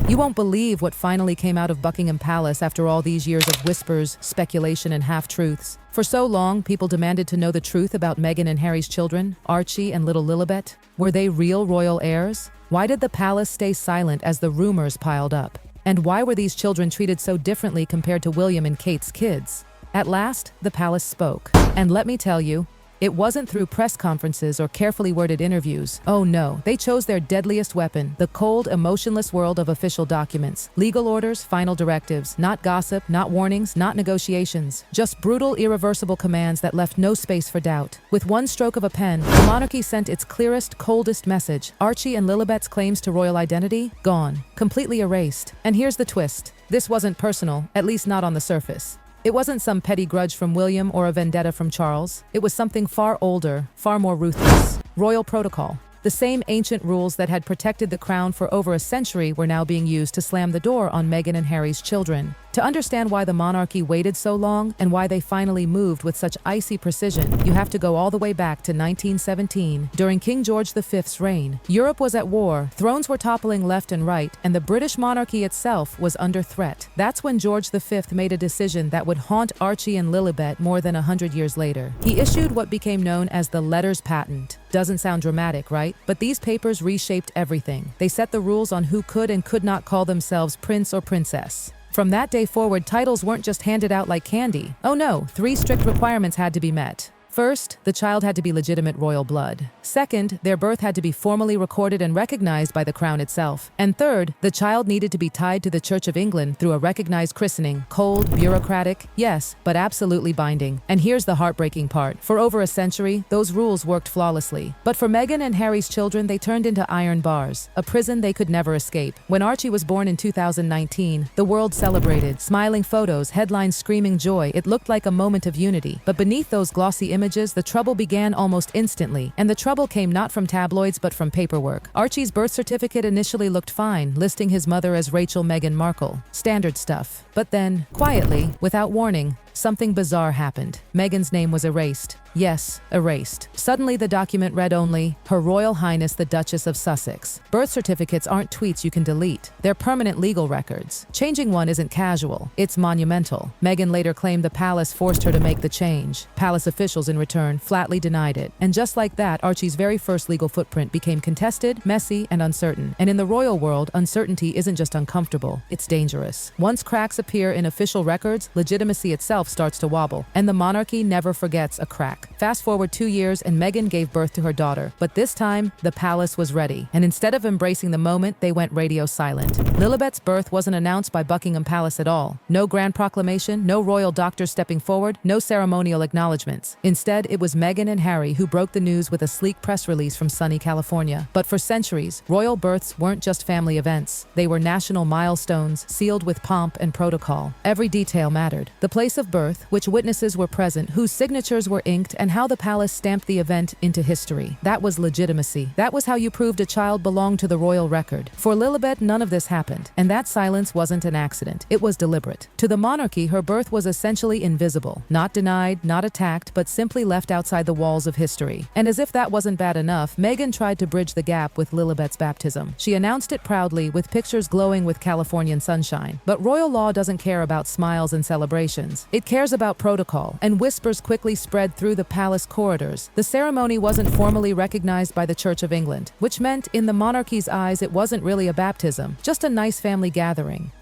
You won't believe what finally came out of Buckingham Palace after all these years of whispers, speculation, and half-truths. For so long, people demanded to know the truth about Meghan and Harry's children, Archie and little Lilibet. Were they real royal heirs? Why did the palace stay silent as the rumors piled up? And why were these children treated so differently compared to William and Kate's kids? At last, the palace spoke. And let me tell you, it wasn't through press conferences or carefully worded interviews. Oh no, they chose their deadliest weapon, the cold, emotionless world of official documents. Legal orders, final directives, not gossip, not warnings, not negotiations. Just brutal, irreversible commands that left no space for doubt. With one stroke of a pen, the monarchy sent its clearest, coldest message. Archie and Lilibet's claims to royal identity? Gone. Completely erased. And here's the twist. This wasn't personal, at least not on the surface. It wasn't some petty grudge from William or a vendetta from Charles. It was something far older, far more ruthless. Royal protocol. The same ancient rules that had protected the crown for over a century were now being used to slam the door on Meghan and Harry's children. To understand why the monarchy waited so long and why they finally moved with such icy precision, you have to go all the way back to 1917, during King George V's reign. Europe was at war, thrones were toppling left and right, and the British monarchy itself was under threat. That's when George V made a decision that would haunt Archie and Lilibet more than 100 years later. He issued what became known as the Letters Patent. Doesn't sound dramatic, right? But these papers reshaped everything. They set the rules on who could and could not call themselves prince or princess. From that day forward, titles weren't just handed out like candy. Oh no, 3 strict requirements had to be met. First, the child had to be legitimate royal blood. Second, their birth had to be formally recorded and recognized by the crown itself. And third, the child needed to be tied to the Church of England through a recognized christening. Cold, bureaucratic, yes, but absolutely binding. And here's the heartbreaking part. For over a century, those rules worked flawlessly. But for Meghan and Harry's children, they turned into iron bars, a prison they could never escape. When Archie was born in 2019, the world celebrated. Smiling photos, headlines screaming joy. It looked like a moment of unity. But beneath those glossy images, the trouble began almost instantly, and the trouble came not from tabloids but from paperwork. Archie's birth certificate initially looked fine, listing his mother as Rachel Meghan Markle. Standard stuff. But then, quietly, without warning, something bizarre happened. Meghan's name was erased. Yes, erased. Suddenly the document read only, Her Royal Highness the Duchess of Sussex. Birth certificates aren't tweets you can delete. They're permanent legal records. Changing one isn't casual. It's monumental. Meghan later claimed the palace forced her to make the change. Palace officials in return flatly denied it. And just like that, Archie's very first legal footprint became contested, messy, and uncertain. And in the royal world, uncertainty isn't just uncomfortable, it's dangerous. Once cracks appear in official records, legitimacy itself starts to wobble. And the monarchy never forgets a crack. Fast forward 2 years and Meghan gave birth to her daughter. But this time, the palace was ready. And instead of embracing the moment, they went radio silent. Lilibet's birth wasn't announced by Buckingham Palace at all. No grand proclamation, no royal doctors stepping forward, no ceremonial acknowledgements. Instead, it was Meghan and Harry who broke the news with a sleek press release from sunny California. But for centuries, royal births weren't just family events. They were national milestones, sealed with pomp and protocol. Every detail mattered. The place of birth, which witnesses were present, whose signatures were inked, and how the palace stamped the event into history. That was legitimacy. That was how you proved a child belonged to the royal record. For Lilibet, none of this happened. And that silence wasn't an accident. It was deliberate. To the monarchy, her birth was essentially invisible. Not denied, not attacked, but simply left outside the walls of history. And as if that wasn't bad enough, Meghan tried to bridge the gap with Lilibet's baptism. She announced it proudly, with pictures glowing with Californian sunshine. But royal law doesn't care about smiles and celebrations. It cares about protocol, and whispers quickly spread through the palace corridors. The ceremony wasn't formally recognized by the Church of England, which meant in the monarchy's eyes it wasn't really a baptism, just a nice family gathering.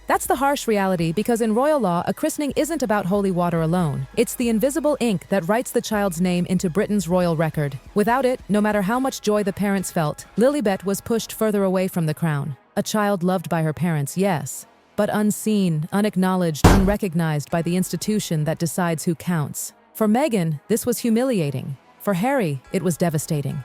That's the harsh reality, because in royal law, a christening isn't about holy water alone. It's the invisible ink that writes the child's name into Britain's royal record. Without it, no matter how much joy the parents felt, Lilibet was pushed further away from the crown. A child loved by her parents, yes, but unseen, unacknowledged, unrecognized by the institution that decides who counts. For Meghan, this was humiliating. For Harry, it was devastating.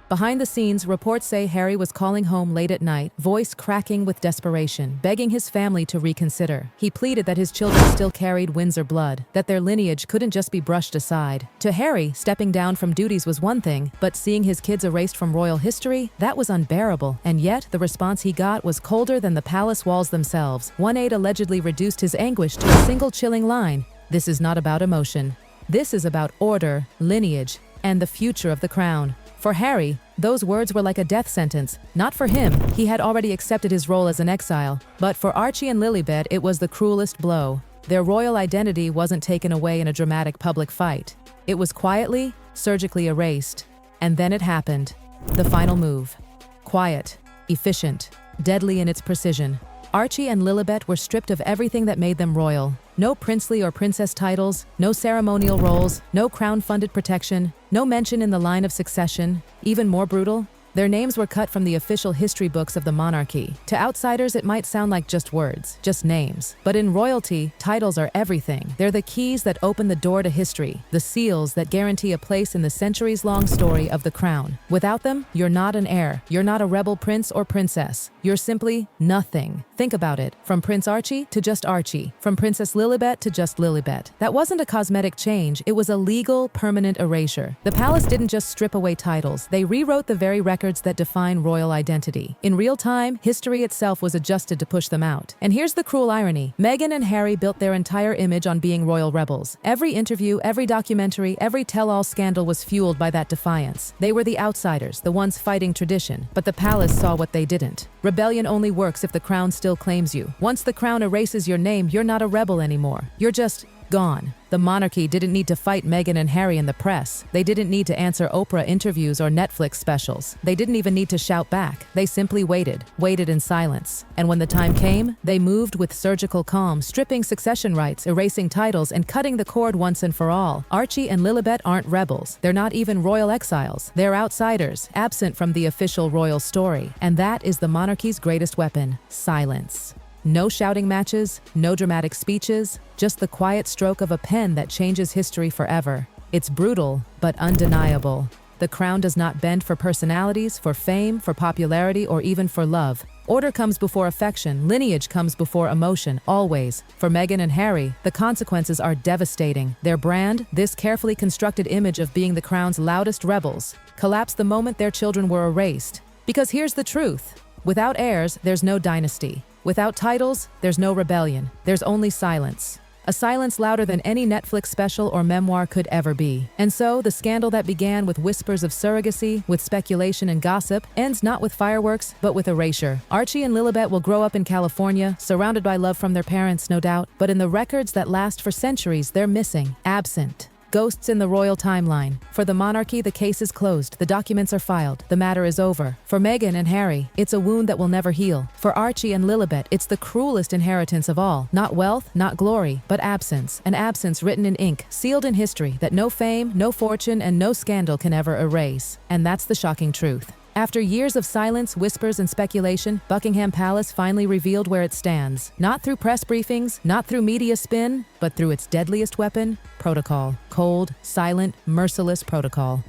Behind the scenes, reports say Harry was calling home late at night, voice cracking with desperation, begging his family to reconsider. He pleaded that his children still carried Windsor blood, that their lineage couldn't just be brushed aside. To Harry, stepping down from duties was one thing, but seeing his kids erased from royal history, that was unbearable. And yet, the response he got was colder than the palace walls themselves. One aide allegedly reduced his anguish to a single chilling line: "This is not about emotion. This is about order, lineage, and the future of the crown." For Harry, Those words were like a death sentence. Not for him, he had already accepted his role as an exile. But for Archie and Lilibet, it was the cruelest blow. Their royal identity wasn't taken away in a dramatic public fight. It was quietly, surgically erased. And then it happened. The final move. Quiet, efficient, deadly in its precision. Archie and Lilibet were stripped of everything that made them royal. No princely or princess titles, no ceremonial roles, no crown-funded protection, no mention in the line of succession. Even more brutal, their names were cut from the official history books of the monarchy. To outsiders, it might sound like just words, just names. But in royalty, titles are everything. They're the keys that open the door to history, the seals that guarantee a place in the centuries-long story of the crown. Without them, you're not an heir. You're not a rebel prince or princess. You're simply nothing. Think about it. From Prince Archie to just Archie. From Princess Lilibet to just Lilibet. That wasn't a cosmetic change. It was a legal, permanent erasure. The palace didn't just strip away titles. They rewrote the very records that define royal identity. In real time, history itself was adjusted to push them out. And here's the cruel irony. Meghan and Harry built their entire image on being royal rebels. Every interview, every documentary, every tell-all scandal was fueled by that defiance. They were the outsiders, the ones fighting tradition. But the palace saw what they didn't. Rebellion only works if the crown still claims you. Once the crown erases your name, you're not a rebel anymore. You're just gone. The monarchy didn't need to fight Meghan and Harry in the press. They didn't need to answer Oprah interviews or Netflix specials. They didn't even need to shout back. They simply waited in silence. And when the time came, they moved with surgical calm, stripping succession rights, erasing titles, and cutting the cord once and for all. Archie and Lilibet aren't rebels. They're not even royal exiles. They're outsiders, absent from the official royal story. And that is the monarchy's greatest weapon: silence. No shouting matches, no dramatic speeches, just the quiet stroke of a pen that changes history forever. It's brutal, but undeniable. The crown does not bend for personalities, for fame, for popularity, or even for love. Order comes before affection, lineage comes before emotion, always. For Meghan and Harry, the consequences are devastating. Their brand, this carefully constructed image of being the crown's loudest rebels, collapsed the moment their children were erased. Because here's the truth. Without heirs, there's no dynasty. Without titles, there's no rebellion. There's only silence. A silence louder than any Netflix special or memoir could ever be. And so, the scandal that began with whispers of surrogacy, with speculation and gossip, ends not with fireworks, but with erasure. Archie and Lilibet will grow up in California, surrounded by love from their parents, no doubt, but in the records that last for centuries, they're missing, absent. Ghosts in the royal timeline. For the monarchy, the case is closed, the documents are filed, the matter is over. For Meghan and Harry, it's a wound that will never heal. For Archie and Lilibet, it's the cruelest inheritance of all. Not wealth, not glory, but absence. An absence written in ink, sealed in history, that no fame, no fortune, and no scandal can ever erase. And that's the shocking truth. After years of silence, whispers, and speculation, Buckingham Palace finally revealed where it stands. Not through press briefings, not through media spin, but through its deadliest weapon, protocol. Cold, silent, merciless protocol.